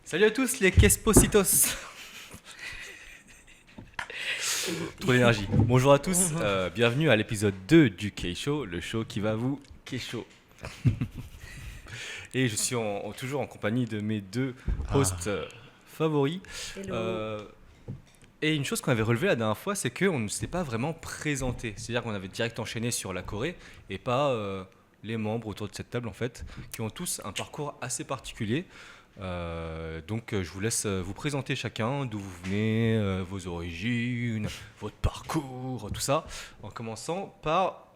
Salut à tous les Kespositos. Trop d'énergie. Bonjour à tous, bienvenue à l'épisode 2 du K-Show, le show qui va vous K-Show. Et je suis toujours en compagnie de mes deux hosts favoris. Hello. Et une chose qu'on avait relevée la dernière fois, c'est qu'on ne s'est pas vraiment présenté. C'est-à-dire qu'on avait direct enchaîné sur la Corée et pas les membres autour de cette table en fait, qui ont tous un parcours assez particulier. Donc je vous laisse vous présenter chacun, d'où vous venez, vos origines, votre parcours, tout ça, en commençant par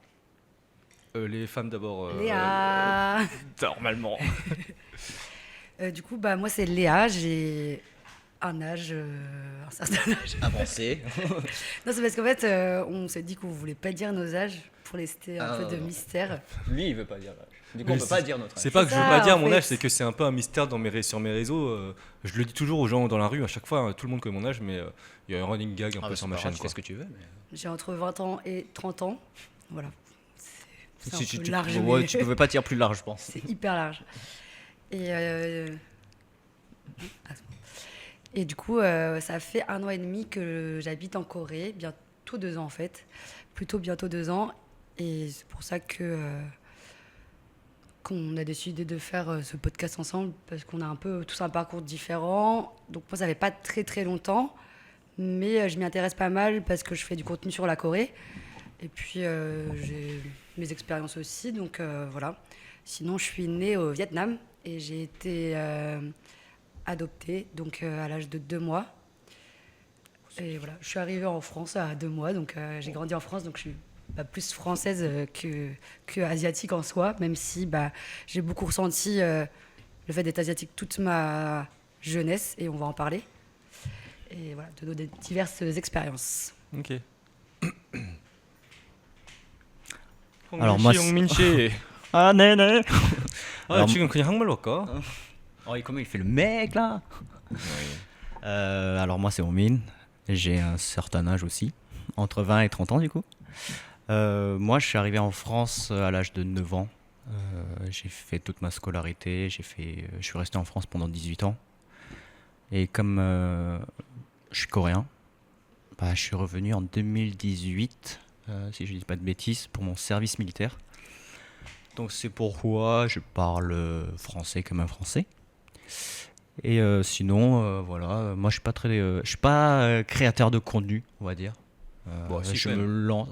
les femmes d'abord. Léa. Normalement. Du coup, moi c'est Léa, j'ai un certain âge. Avancé. Non, c'est parce qu'en fait, on s'est dit qu'on voulait pas dire nos âges pour laisser un peu de non. mystère. Lui, il veut pas dire l'âge. Du coup, Mais on peut pas dire notre âge. C'est pas que je veux ça, pas dire en mon fait. âge, c'est que c'est un peu un mystère sur mes réseaux. Je le dis toujours aux gens dans la rue, à chaque fois, tout le monde connaît mon âge, mais il y a un running gag un Ah, peu bah, sur c'est ma pas chaîne. grave, tu Quoi. fais ce que tu veux. Mais... J'ai entre 20 ans et 30 ans. Voilà. C'est un Si peu tu, large, ouais, mais tu pouvais pas dire plus large, je pense. c'est hyper large. Et, et du coup, ça fait 1 an et demi que j'habite en Corée, bientôt 2 ans en fait. Plutôt bientôt 2 ans. Et c'est pour ça qu'on a décidé de faire ce podcast ensemble, parce qu'on a un peu tous un parcours différent. Donc moi, ça fait pas très très longtemps, mais je m'y intéresse pas mal parce que je fais du contenu sur la Corée. Et puis j'ai mes expériences aussi, donc voilà. Sinon, je suis née au Vietnam et j'ai été adoptée donc à l'âge de 2 mois. Et voilà, je suis arrivée en France à 2 mois, donc j'ai grandi en France, donc je suis plus française que asiatique en soi, même si j'ai beaucoup ressenti le fait d'être asiatique toute ma jeunesse, et on va en parler. Et voilà, de nos diverses expériences. Ok. Alors, moi, 홍민씨. Ah, néné. 아, Alors, 지금 그냥 한국말로 할까? Oh, et comment il fait le mec, là Alors, moi, c'est Omin. J'ai un certain âge aussi. Entre 20 et 30 ans, du coup. Moi, je suis arrivé en France à l'âge de 9 ans. J'ai fait toute ma scolarité. Je suis resté en France pendant 18 ans. Et comme je suis coréen, je suis revenu en 2018, si je ne dis pas de bêtises, pour mon service militaire. Donc c'est pourquoi je parle français comme un français. Et sinon, voilà, moi je suis pas créateur de contenu, on va dire. Bon, si, Je quand me même. lance.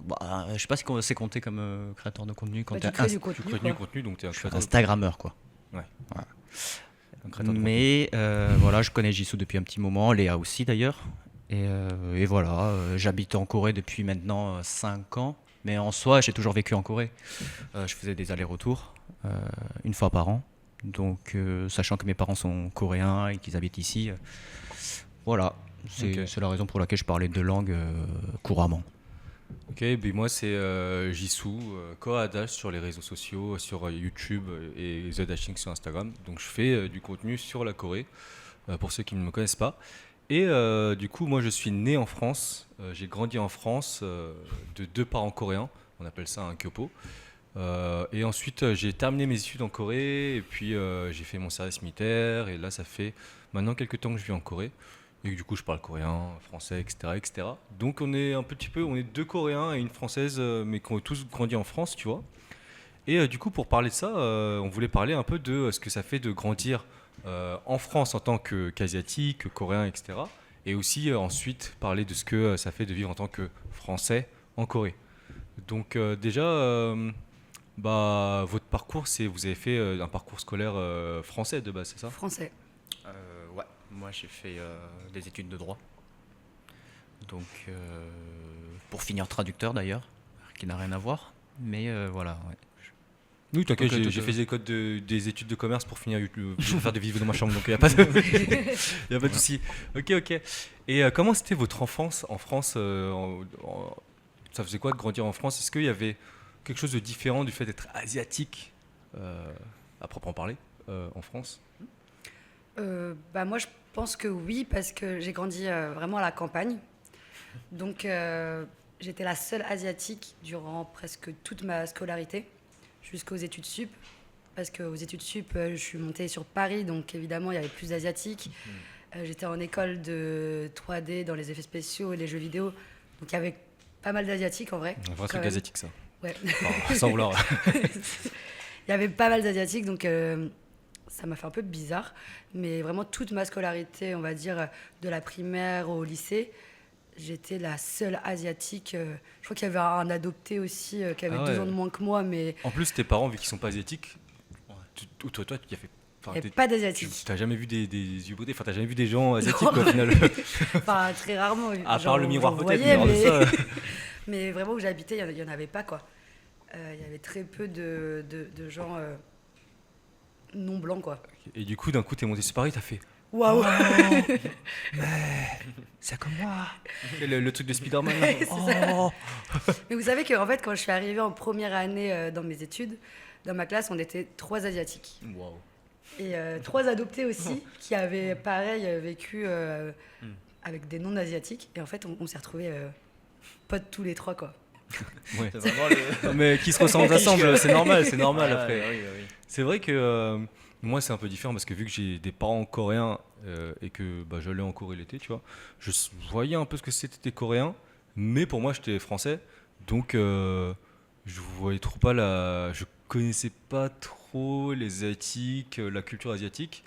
Je sais pas si c'est compté comme créateur de contenu quand Tu t'es crées du Tu contenu, crées quoi. du contenu, donc tu es un je suis créateur. Instagrammeur, quoi. Ouais. Voilà. Un créateur de contenu. Mais voilà, je connais Jisoo depuis un petit moment, Léa aussi d'ailleurs. Et voilà, j'habite en Corée depuis maintenant 5 ans. Mais en soi, j'ai toujours vécu en Corée. Je faisais des allers-retours une fois par an. Donc, sachant que mes parents sont coréens et qu'ils habitent ici, voilà, Ok. c'est la raison pour laquelle je parlais deux langues couramment. Ok, ben moi c'est Jisoo, Koadash sur les réseaux sociaux, sur YouTube et The Dashing sur Instagram. Donc je fais du contenu sur la Corée, pour ceux qui ne me connaissent pas. Et du coup, moi je suis né en France, j'ai grandi en France de 2 parents coréens, on appelle ça un kyopo. Et ensuite j'ai terminé mes études en Corée, et puis j'ai fait mon service militaire, et là ça fait maintenant quelques temps que je vis en Corée. Et du coup, je parle coréen, français, etc., etc. Donc, on est un petit peu, on est 2 Coréens et une Française, mais qui ont tous grandi en France, tu vois. Et du coup, pour parler de ça, on voulait parler un peu de ce que ça fait de grandir en France en tant qu'asiatique, Coréen, etc. Et aussi ensuite parler de ce que ça fait de vivre en tant que Français en Corée. Donc déjà, votre parcours, vous avez fait un parcours scolaire français de base, c'est ça? Français. Ouais, moi j'ai fait des études de droit. Donc, pour finir traducteur d'ailleurs, qui n'a rien à voir. Mais voilà, ouais. Oui, t'inquiète, Donc, j'ai fait des études de commerce pour finir YouTube, pour faire des vidéos dans ma chambre, donc il n'y a pas de, y a pas de souci. Ok, ok. Et comment c'était votre enfance en France ça faisait quoi de grandir en France? Est-ce qu'il y avait quelque chose de différent du fait d'être asiatique, à proprement parler, en France? Moi, je pense que oui, parce que j'ai grandi vraiment à la campagne. Donc, j'étais la seule asiatique durant presque toute ma scolarité, jusqu'aux études sup. parce qu'aux études sup, je suis montée sur Paris, donc évidemment, il y avait plus d'asiatiques. J'étais en école de 3D dans les effets spéciaux et les jeux vidéo, donc il y avait pas mal d'asiatiques en vrai. Un vrai quand truc même. asiatique, ça. Ouais. Enfin, sans vouloir. Il y avait pas mal d'asiatiques, donc ça m'a fait un peu bizarre. Mais vraiment, toute ma scolarité, on va dire, de la primaire au lycée, j'étais la seule asiatique. Je crois qu'il y avait un adopté aussi qui avait Ah 2 ouais. ans de moins que moi, mais En plus, tes parents, vu qu'ils sont pas asiatiques, toi, tu as fait. il Enfin, n'y avait pas tu d'asiatique. t'as jamais vu des hybrides, enfin, t'as jamais vu des gens asiatiques, quoi, au final. Enfin, très rarement. À Genre, part le miroir, j'en peut-être, voyais, mais hors de ça. mais vraiment, où j'habitais, il n'y en avait pas, quoi. Il y avait très peu de gens non blancs, quoi. Et du coup, d'un coup, t'es monté sur Paris, t'as fait. Waouh! C'est comme moi. Le truc de Spider-Man. là. Ouais, c'est Oh. Mais vous savez qu'en fait, quand je suis arrivée en première année dans mes études, dans ma classe, on était 3 asiatiques. Waouh. Et 3 adoptés aussi, qui avaient, pareil, vécu avec des non-asiatiques. Et en fait, on s'est retrouvés potes tous les 3, quoi. Ouais. C'est vraiment le. Mais qui se ressemblent ensemble, c'est normal Ah, après. oui, oui. C'est vrai que moi c'est un peu différent parce que vu que j'ai des parents coréens et que bah, j'allais en Corée l'été, tu vois, voyais un peu ce que c'était des Coréens, mais pour moi j'étais français, donc je voyais trop pas je connaissais pas trop les asiatiques, la culture asiatique.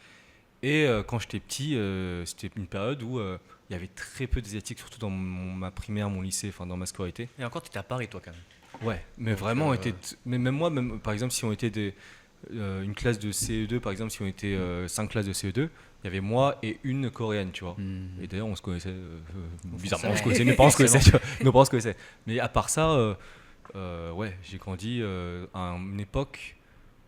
Et quand j'étais petit, c'était une période où il y avait très peu d'asiatiques, surtout dans ma primaire, mon lycée, enfin dans ma scolarité. Et encore, tu étais à Paris, toi, quand même. Ouais, mais Donc, vraiment, mais même moi, même, par exemple, si on était une classe de CE2, par exemple, si on était 5 classes de CE2, il y avait moi et une coréenne, tu vois. Et d'ailleurs, on se connaissait, bizarrement, on se connaissait, mes parents se connaissaient, tu vois, nos parents se connaissaient. Mais à part ça, ouais, j'ai grandi à une époque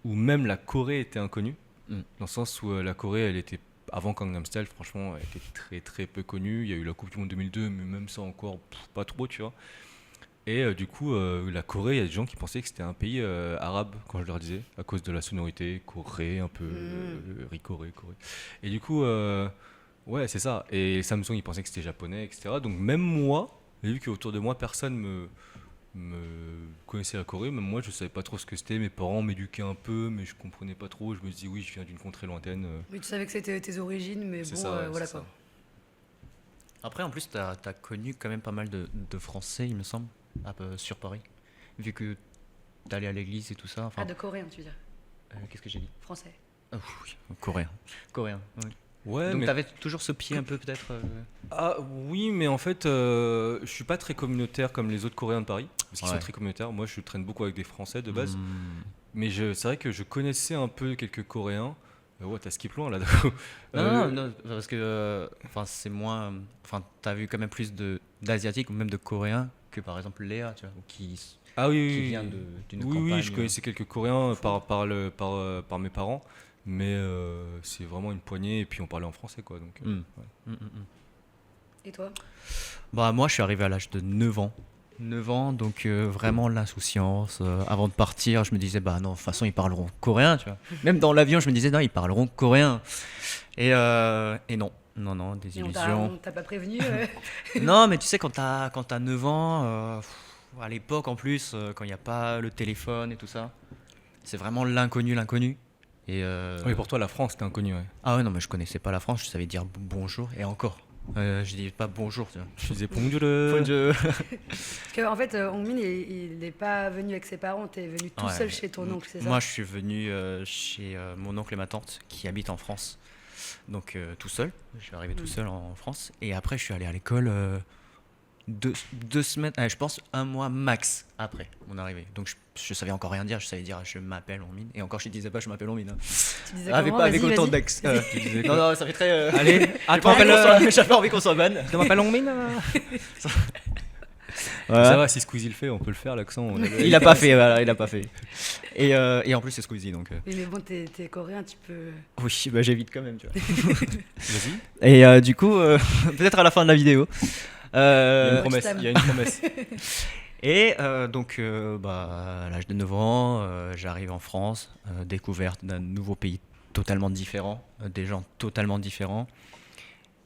où même la Corée était inconnue, dans le sens où la Corée, elle était, avant Gangnam Style, franchement, elle était très très peu connue. Il y a eu la Coupe du Monde 2002, mais même ça encore, pas trop, tu vois. Et du coup, la Corée, il y a des gens qui pensaient que c'était un pays arabe, quand je leur disais, à cause de la sonorité, Corée, un peu, Corée. Et du coup, ouais, c'est ça. Et Samsung, ils pensaient que c'était japonais, etc. Donc même moi, j'ai vu qu'autour de moi, personne me connaissait la Corée. Même moi, je savais pas trop ce que c'était. Mes parents m'éduquaient un peu, mais je comprenais pas trop. Je me dis, oui, je viens d'une contrée lointaine. Mais tu savais que c'était tes origines, mais C'est bon, ça, ouais, voilà c'est quoi. ça. Après, en plus, tu as connu quand même pas mal de Français, il me semble, sur Paris. Vu que tu allé à l'église et tout ça. Enfin, Ah, de coréen, tu veux dire. qu'est-ce que j'ai dit? Français. Oui, coréen. Coréen, oui. Ouais, Donc, mais tu avais toujours ce pied un peu, peut-être. ah oui, mais en fait, je suis pas très communautaire comme les autres Coréens de Paris, parce qu'ils sont Ouais. très communautaires. Moi, je traîne beaucoup avec des Français de base, Hmm. mais c'est vrai que je connaissais un peu quelques Coréens. Ouais, t'as skip loin là. Non, parce que enfin, c'est moins. Enfin, tu as vu quand même plus d'Asiatiques ou même de Coréens que par exemple Léa, tu vois, Ah oui, qui oui, vient oui. d'une Oui, campagne. oui, je connaissais quelques Coréens par mes parents, mais c'est vraiment une poignée, et puis on parlait en français, quoi. Donc, Hmm. ouais. Et toi? Bah, moi, je suis arrivé à l'âge de 9 ans. 9 ans, donc vraiment l'insouciance. Avant de partir, je me disais, bah non, de toute façon, ils parleront coréen, tu vois. Même dans l'avion, je me disais, non, ils parleront coréen. Et non, non, Et on désillusion. t'a pas prévenu Non, mais tu sais, quand t'as 9 ans, à l'époque en plus, quand il n'y a pas le téléphone et tout ça, c'est vraiment l'inconnu. Et Oui, pour toi, la France, c'était inconnu, ouais. ah ouais, non, mais je connaissais pas la France, je savais dire bonjour, et encore. Je dis pas bonjour, tu vois. Je disais bonjour. Parce qu'en fait, Hongmin, il n'est pas venu avec ses parents, t'es venu tout Ouais. seul chez ton oncle, c'est ça? Moi, je suis venu chez mon oncle et ma tante qui habitent en France. Donc, tout seul. Je suis arrivé tout seul en France. Et après, je suis allé à l'école 2 semaines, je pense 1 mois max après mon arrivée. Donc, je savais encore rien dire. Je savais dire je m'appelle Hongmin. Et encore, je ne disais pas je m'appelle Hongmin. Hein. Tu disais Avec comment? pas avec Vas-y, autant vas-y. d'ex. Tu disais Non, quoi? non, ça fait très. Allez, J'avais pas envie qu'on soit ban. Tu m'appelles Hongmin. Ça va, si Squeezie le fait, on peut le faire, l'accent. Il a pas fait, voilà, il a pas fait. Et en plus, c'est Squeezie, donc. Oui, mais bon, t'es coréen, tu peux. Oui, bah j'évite quand même, tu vois. Vas-y. Et du coup, peut-être à la fin de la vidéo. Il y a une je promesse. t'aime. Il y a une promesse. Et donc, à l'âge de 9 ans, j'arrive en France, découverte d'un nouveau pays totalement différent, des gens totalement différents.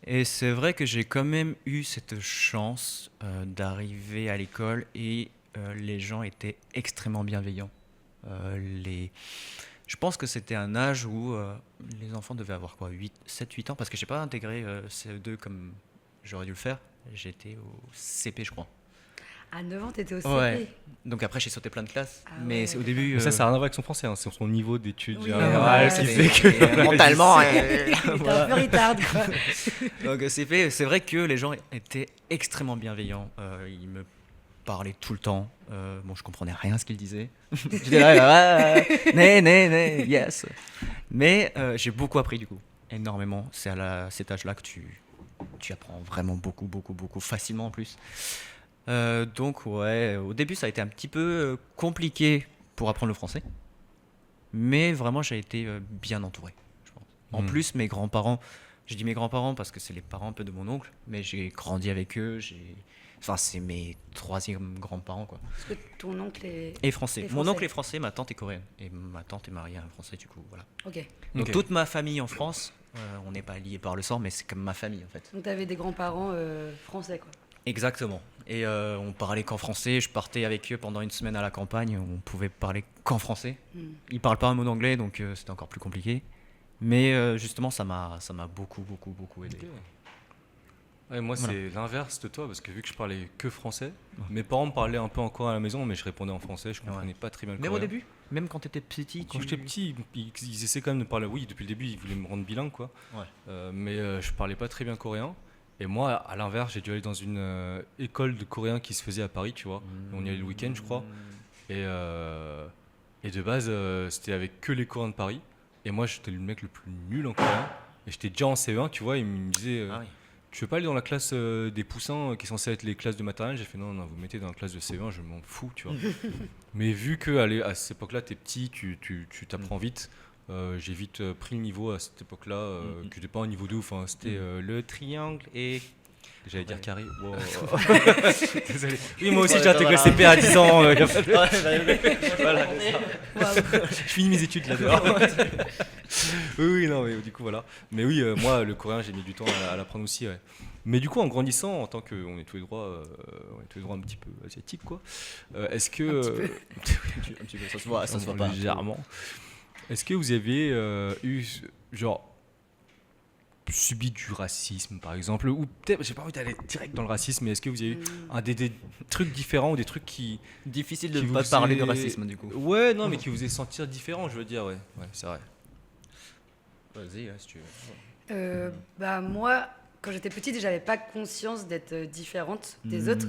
Et c'est vrai que j'ai quand même eu cette chance d'arriver à l'école et les gens étaient extrêmement bienveillants. Je pense que c'était un âge où les enfants devaient avoir quoi, 7-8 ans, parce que j'ai pas intégré CE2 comme j'aurais dû le faire. J'étais au CP, je crois. À 9 ans, t'étais au CP. Ouais. Donc après, j'ai sauté plein de classes. Ah mais ouais. c'est au début. Mais ça n'a rien à voir avec son français, hein, c'est son niveau d'études Oui, générales ouais, qui c'est- fait que. mentalement. T'es un peu retard, quoi. Donc CP, c'est vrai que les gens étaient extrêmement bienveillants. Ils me parlaient tout le temps. Bon, je comprenais rien à ce qu'ils disaient. J'étais là, né, yes. Mais j'ai beaucoup appris du coup, énormément. C'est cet âge-là que tu apprends vraiment beaucoup, beaucoup, beaucoup, facilement en plus. Donc ouais, au début ça a été un petit peu compliqué pour apprendre le français. Mais vraiment j'ai été bien entouré, je pense. En plus, mes grands-parents, je dis mes grands-parents parce que c'est les parents un peu de mon oncle, mais j'ai grandi avec eux, enfin c'est mes troisièmes grands-parents quoi. Parce que ton oncle est. Et français. Et Mon français. oncle est français, ma tante est coréenne. Et ma tante est mariée à un français du coup, voilà. Ok. Donc Ok. toute ma famille en France, on n'est pas liés par le sang, mais c'est comme ma famille en fait. Donc t'avais des grands-parents français, quoi. Exactement. Et on parlait qu'en français. Je partais avec eux pendant une semaine à la campagne. On pouvait parler qu'en français. Ils parlent pas un mot d'anglais, donc c'était encore plus compliqué. Mais justement, ça m'a beaucoup, beaucoup, beaucoup aidé. Ok. Ouais, moi, Voilà. c'est l'inverse de toi, parce que vu que je parlais que français, mes parents me parlaient un peu encore à la maison, mais je répondais en français, je comprenais pas très bien le Même au coréen. début, même quand tu étais petit, Quand j'étais petit, ils essaient quand même de parler. Oui, depuis le début, ils voulaient me rendre bilingue, quoi. Ouais. Mais je parlais pas très bien coréen. Et moi, à l'inverse, j'ai dû aller dans une école de coréen qui se faisait à Paris, tu vois. On y allait le week-end, je crois. Et de base, c'était avec que les Coréens de Paris. Et moi, j'étais le mec le plus nul en coréen. Et j'étais déjà en CE1, tu vois. Ils me disaient Ah oui. tu veux pas aller dans la classe des poussins qui est censée être les classes de maternelle? J'ai fait non, non, vous me mettez dans la classe de CE1, je m'en fous, tu vois. Mais vu que à cette époque-là, t'es petit, tu t'apprends vite. J'ai vite pris le niveau à cette époque-là, qui n'était pas un niveau de ouf. Hein. C'était le triangle et. J'allais dire carré. Wow. Désolé. Oui, moi aussi j'ai intégré le CP à 10 ans. Y a pas de- Voilà, c'est ça. Je finis mes études là-dedans. Oui, non, mais du coup, voilà. Mais oui, moi, le coréen, j'ai mis du temps à l'apprendre aussi. Ouais. Mais du coup, en grandissant, en tant qu'on est tous les droits, on est tous les droits un petit peu asiatiques, quoi. Est-ce que. Un petit peu, ça se voit pas. Légèrement. Est-ce que vous avez eu, genre, subi du racisme, par exemple, ou peut-être, j'ai pas envie d'aller direct dans le racisme, mais est-ce que vous avez eu des trucs différents ou des trucs qui Difficile de qui ne pas vous parler est- de racisme du coup. Ouais, non, mais qui vous est sentir différent, je veux dire, ouais, c'est vrai. Vas-y, si tu veux. Bah moi, quand j'étais petite, j'avais pas conscience d'être différente des autres,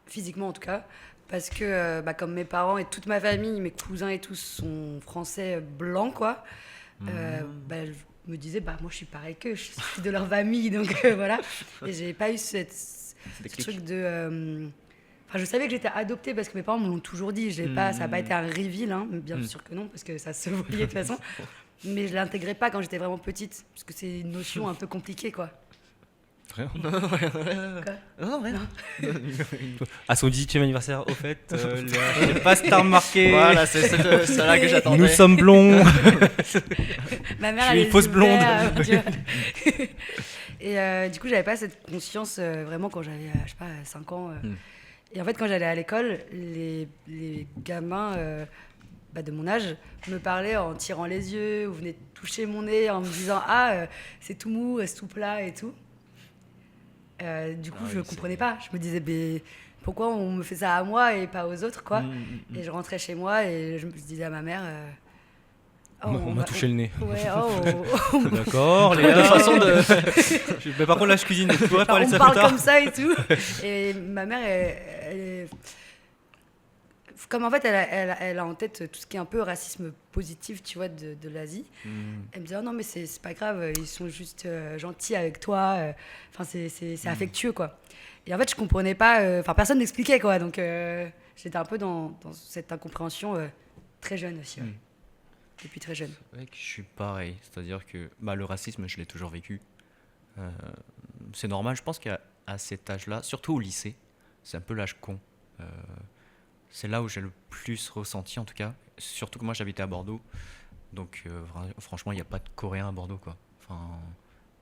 physiquement en tout cas, parce que bah, comme mes parents et toute ma famille, mes cousins et tous sont français blancs, quoi. Bah, je me disais, bah moi je suis pareil qu'eux, je suis de leur famille, donc voilà. Et j'ai pas eu ce truc de. Enfin, je savais que j'étais adoptée parce que mes parents me l'ont toujours dit. Ça n'a pas été un reveal, hein, bien sûr que non, parce que ça se voyait de toute façon. Mais je l'intégrais pas quand j'étais vraiment petite, parce que c'est une notion un peu compliquée, quoi. Rien. Non, rien. À son 18e anniversaire, au fait, je sais pas si t'as remarqué. Voilà, c'est celle-là que j'attendais. Nous sommes blonds. Ma mère, Je suis elle une fausse blonde. Et du coup, j'avais pas cette conscience vraiment quand j'avais, je sais pas, 5 ans. Et en fait, quand j'allais à l'école, les gamins bah, de mon âge me parlaient en tirant les yeux ou venaient toucher mon nez en me disant « Ah, c'est tout mou, c'est tout plat et tout ». Du coup, je comprenais pas. Je me disais « Pourquoi on me fait ça à moi et pas aux autres, quoi ?» Et je rentrais chez moi et je disais à ma mère oh, On m'a touché le nez. Ouais, D'accord, les De façon de. Mais par contre, là, je cuisine, tu pourrais parler on de ça parle plus tard. comme ça et tout. Et ma mère, elle- comme en fait, elle a en tête tout ce qui est un peu racisme positif, tu vois, de l'Asie. Elle me dit, oh non, mais c'est pas grave, ils sont juste gentils avec toi. Enfin, c'est affectueux, quoi. Et en fait, je comprenais pas, enfin, personne n'expliquait, quoi. Donc, j'étais un peu dans cette incompréhension très jeune aussi, ouais. Depuis très jeune. C'est vrai que je suis pareil, c'est-à-dire que le racisme, je l'ai toujours vécu. C'est normal, je pense qu'à cet âge-là, surtout au lycée, c'est un peu l'âge con. C'est là où j'ai le plus ressenti, en tout cas. Surtout que moi, j'habitais à Bordeaux. Donc, franchement, il n'y a pas de Coréens à Bordeaux, quoi. Enfin,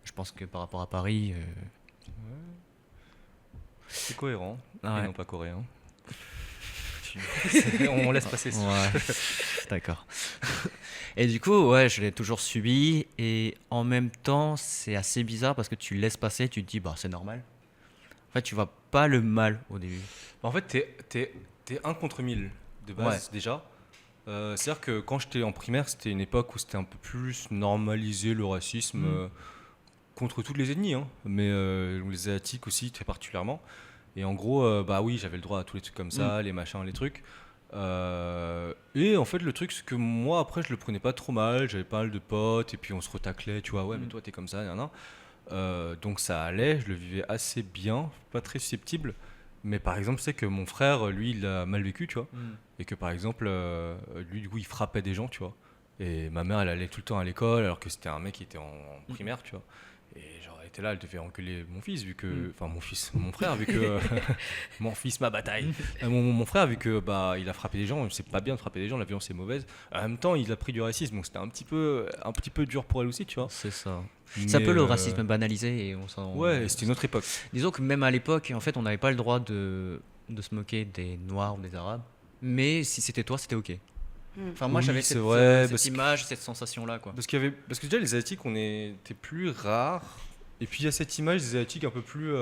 je pense que par rapport à Paris... C'est cohérent, Ah ouais. et non pas coréen. On laisse passer ça. Ouais, d'accord. Et du coup, ouais, je l'ai toujours subi. Et en même temps, c'est assez bizarre parce que tu laisses passer, tu te dis, bah, c'est normal. En fait, tu vois pas le mal au début. En fait, t'es 1 contre 1000 de base déjà. C'est-à-dire que quand j'étais en primaire, c'était une époque où c'était un peu plus normalisé le racisme contre toutes les ethnies, hein, mais les asiatiques aussi très particulièrement. Et en gros, bah oui, j'avais le droit à tous les trucs comme ça, les machins, les trucs. Et en fait, le truc, c'est que moi, après, je le prenais pas trop mal. J'avais pas mal de potes, et puis on se retaclait, tu vois, ouais, mais toi, t'es comme ça, nan, nan. Donc ça allait, je le vivais assez bien, pas très susceptible. Mais par exemple, c'est que mon frère, lui, il a mal vécu, tu vois. Et que par exemple, lui, du coup, il frappait des gens, tu vois. Et ma mère, elle allait tout le temps à l'école, alors que c'était un mec qui était en primaire, tu vois. Et genre, elle était là, elle devait engueuler mon fils, vu que. Enfin, mon frère, vu que. Mon fils, ma bataille. Mon frère, vu que bah, il a frappé des gens, c'est pas bien de frapper des gens, la violence est mauvaise. En même temps, il a pris du racisme, donc c'était un petit peu dur pour elle aussi, tu vois. C'est ça. C'est un peu Mais, le racisme banalisé et on s'en. Ouais, c'était une autre époque. Disons que même à l'époque, en fait, on n'avait pas le droit de se moquer des Noirs ou des Arabes. Mais si c'était toi, c'était ok. Enfin, moi, Oui, j'avais c'est cette, vrai, cette parce que- image, cette sensation-là, quoi. Parce que déjà, les Asiatiques, on était plus rares. Et puis, il y a cette image des Asiatiques un peu plus.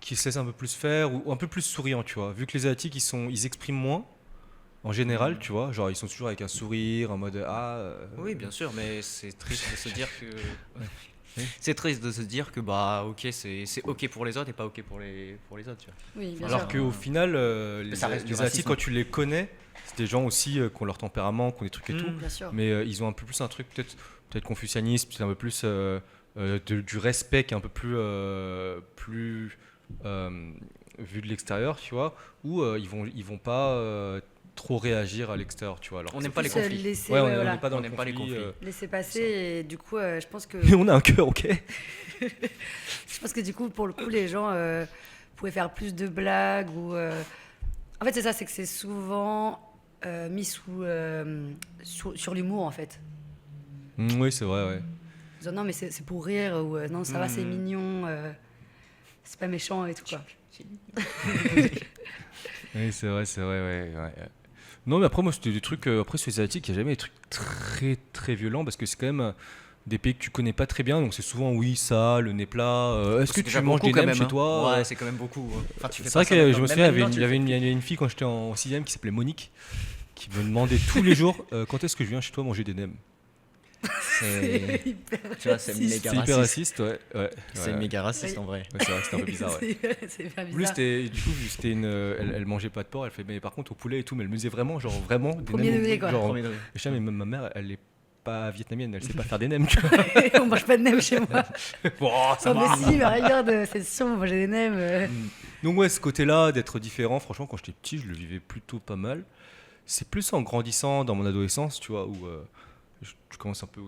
Qui se laissent un peu plus faire, ou un peu plus souriants, tu vois. Vu que les Asiatiques, ils expriment moins, en général, tu vois. Genre, ils sont toujours avec un sourire, en mode Oui, bien sûr, mais c'est triste de se dire que. C'est triste de se dire que bah ok c'est ok pour les autres et pas ok pour les autres, tu vois. Oui, bien Alors sûr. qu'au final, ça reste du les Asiatiques, racisme. quand tu les connais, c'est des gens aussi qui ont leur tempérament, qui ont des trucs et tout. Bien sûr. Mais ils ont un peu plus un truc peut-être confucianisme, peut-être un peu plus du respect qui est un peu plus vu de l'extérieur, tu vois, où ils vont pas trop réagir à l'extérieur, tu vois. Alors On que n'aime c'est- pas les Plus, conflits. laisser, Ouais, ouais, on voilà. n'est pas dans On le n'aime pas les conflit, conflits. Laisser passer et du coup je pense que Mais on a un cœur, ok. je pense que du coup pour le coup les gens pouvaient faire plus de blagues ou en fait c'est ça, c'est que c'est souvent mis sur l'humour en fait. Oui, c'est vrai, ouais. Disant, non mais c'est pour rire ou non ça va c'est mignon, c'est pas méchant et tout quoi. Oui, c'est vrai, ouais. Non, mais après, moi, c'était des trucs. Après, sur les Asiatiques, il n'y a jamais des trucs très, très violents parce que c'est quand même des pays que tu connais pas très bien. Donc, c'est souvent, oui, ça, le nez plat. Est-ce que C'est tu déjà manges beaucoup des quand nems même, chez hein. toi Ouais, c'est quand même beaucoup. Enfin, tu fais C'est pas vrai ça que je maintenant. me souviens, Même il y avait une fille quand j'étais en 6ème qui s'appelait Monique qui me demandait tous les jours quand est-ce que je viens chez toi manger des nems. C'est tu vois, c'est raciste. méga C'est hyper raciste. raciste, ouais. C'est méga raciste en vrai. Ouais, c'est vrai que c'était un peu bizarre, ouais. C'est hyper En plus, bizarre. du coup, c'était elle mangeait pas de porc, elle fait, mais par contre, au poulet et tout, mais elle me disait vraiment, genre, vraiment, des Premier nems, degré, quoi. genre, Premier degré. je sais, mais ma mère, elle est pas vietnamienne, elle sait pas faire des nems, tu vois. On mange pas de nems chez moi. Bon, ça Non va. mais si, mais regarde, c'est sûr, vous mangez des nems. Donc ouais, ce côté-là, d'être différent, franchement, quand j'étais petit, je le vivais plutôt pas mal. C'est plus en grandissant dans mon adolescence, tu vois, où tu commences un peu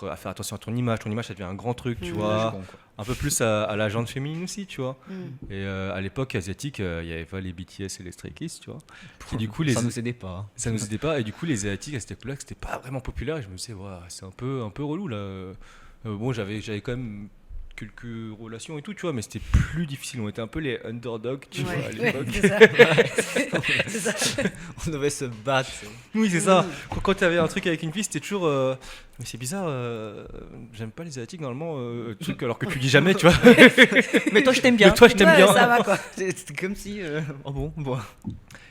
à faire attention à ton image. Ton image, ça devient un grand truc, tu vois. Con, quoi. Un peu plus à la gente féminine aussi, tu vois. Mm. Et à l'époque asiatique, il y avait pas les BTS et les Stray Kids, tu vois. Et du coup, Ça nous aidait pas. ça nous aidait pas. Et du coup, les asiatiques à cette époque-là, c'était pas vraiment populaire. Et je me disais, ouais, c'est un peu relou là. Bon, j'avais quand même quelques relations et tout, tu vois, mais c'était plus difficile. On était un peu les underdogs, tu vois, à Ouais, l'époque. c'est ça. C'est ça. On devait se battre. Oui, c'est ça. Quand tu avais un truc avec une fille, c'était toujours. Mais c'est bizarre, j'aime pas les asiatiques normalement, truc, alors que tu dis jamais, tu vois. Mais toi, je t'aime bien. Mais toi, je t'aime Ouais, bien. ça va quoi. C'est comme si. Oh bon.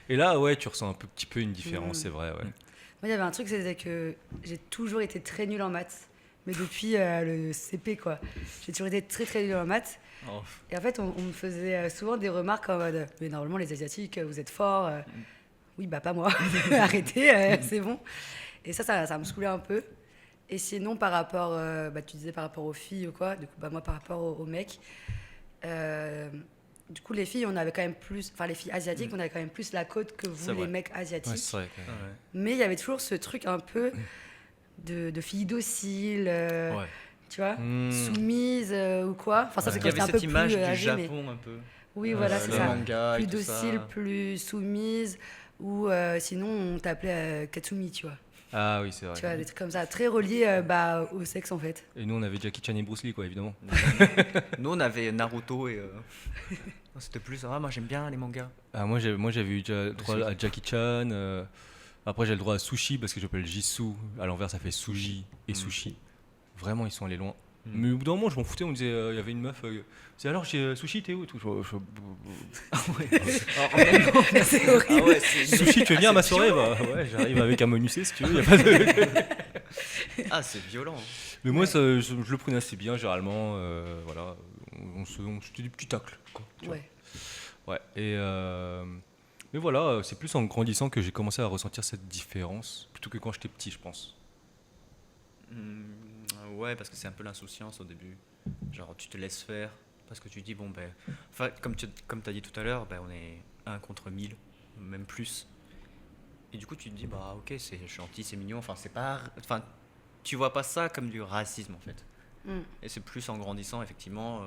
Et là, ouais, tu ressens un petit peu une différence, c'est vrai, ouais. Moi, il y avait un truc, c'était que j'ai toujours été très nulle en maths. Mais depuis le CP, quoi. J'ai toujours été très, très nulle en maths. Oh. Et en fait, on me faisait souvent des remarques en mode mais normalement, les Asiatiques, vous êtes forts. Oui, bah, pas moi. Arrêtez, c'est bon. Et ça me saoulait un peu. Et sinon, par rapport, tu disais par rapport aux filles ou quoi, du coup, moi, par rapport aux mecs, du coup, les filles, on avait quand même plus, enfin, les filles asiatiques, on avait quand même plus la côte que C'est vous, vrai. les mecs asiatiques. Ouais, c'est vrai. quand même. Mais il y avait toujours ce truc un peu de filles dociles, Ouais. tu vois, Hmm. soumises ou quoi. Enfin, ça, c'est Il y quand avait j'étais un peu cette image plus du âgée, mais Japon un peu. oui, voilà, c'est les ça. mangas Plus et tout ça. docile, plus soumise, ou sinon, on t'appelait Katsumi, tu vois. Ah oui, c'est vrai. Tu vois, des trucs comme ça, très reliés au sexe, en fait. Et nous, on avait Jackie Chan et Bruce Lee, quoi, évidemment. Nous, on avait Naruto et. C'était plus. Ah, moi, j'aime bien les mangas. Ah, moi, j'avais eu droit à Jackie Chan. Après, j'ai le droit à sushi parce que j'appelle Jisoo. À l'envers, ça fait suji et sushi. Vraiment, ils sont allés loin. Mais au bout d'un moment, je m'en foutais. On me disait, il y avait une meuf. C'est alors, j'ai sushi, t'es où et tout. Ah ouais. C'est horrible. Ah ouais, Sushi, tu veux venir à ma soirée? Bah ouais, j'arrive avec un menu C si tu veux. Y a pas de... Ah, c'est violent. Mais moi, ça, je le prenais assez bien, généralement. Voilà, c'était des petits tacles. Quoi, tu vois. Ouais. Ouais. Mais voilà, c'est plus en grandissant que j'ai commencé à ressentir cette différence plutôt que quand j'étais petit, je pense. Ouais, parce que c'est un peu l'insouciance au début. Genre, tu te laisses faire parce que tu dis, bon, ben. Enfin, comme tu as dit tout à l'heure, ben, on est 1 contre 1000, même plus. Et du coup, tu te dis, bah, ok, c'est gentil, c'est mignon. Enfin, c'est pas. Enfin, tu vois pas ça comme du racisme, en fait. Mm. Et c'est plus en grandissant, effectivement.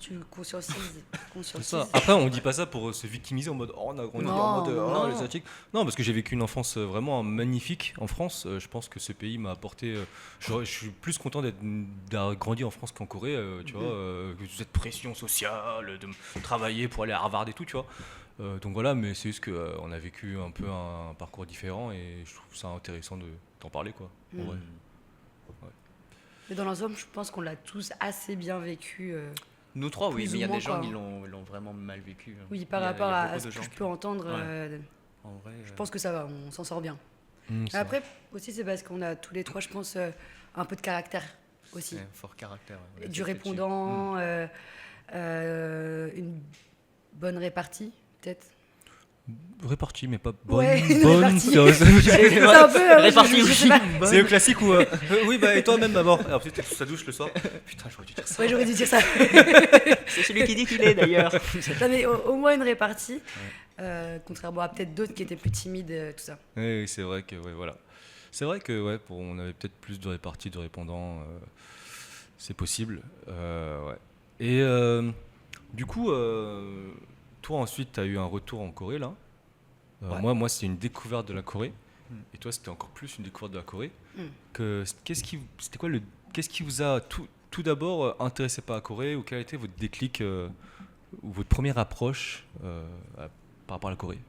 Tu conscientises. C'est ça. Après, on dit pas ça pour se victimiser en mode oh, on a grandi Non, en mode non. les Asiatiques. Non, parce que j'ai vécu une enfance vraiment magnifique en France. Je pense que ce pays m'a apporté. Je suis plus content d'avoir grandi en France qu'en Corée. Tu vois, cette pression sociale, de travailler pour aller à Harvard et tout, tu vois. Donc voilà, mais c'est juste qu'on a vécu un peu un parcours différent et je trouve ça intéressant d'en parler, quoi. En vrai. Mais dans l'ensemble, je pense qu'on l'a tous assez bien vécu. Nous trois, oui, Plus mais il y a ou moins, des gens quoi. qui l'ont vraiment mal vécu. Oui, par Il y a- rapport il y a à beaucoup ce de que gens je qui- peux entendre, En vrai, je pense que ça va, on s'en sort bien. C'est Mais après, aussi, c'est parce qu'on a tous les trois, je pense, un peu de caractère aussi. c'est un fort caractère. Ouais. Du répondant, une bonne répartie, peut-être. réparti, mais pas bonne. Ouais, bonne. répartie. C'est C'est un peu. Répartie je sais aussi. pas. c'est le classique où. Oui, bah et toi même d'abord. Alors peut-être sous sa douche le soir. Putain, j'aurais dû dire ça. Ouais, j'aurais dû dire ça. C'est celui qui dit qu'il est d'ailleurs. Non, mais au moins une répartie. Contrairement à peut-être d'autres qui étaient plus timides, tout ça. Oui, c'est vrai que voilà. C'est vrai que on avait peut-être plus de répartis, de répondants. C'est possible. Ouais. Et du coup, toi ensuite, tu as eu un retour en Corée là. Ouais. Moi, c'était une découverte de la Corée. Et toi, c'était encore plus une découverte de la Corée. Qu'est-ce qui vous a tout d'abord intéressé par la Corée ou quel a été votre déclic ou votre première approche par rapport à la Corée?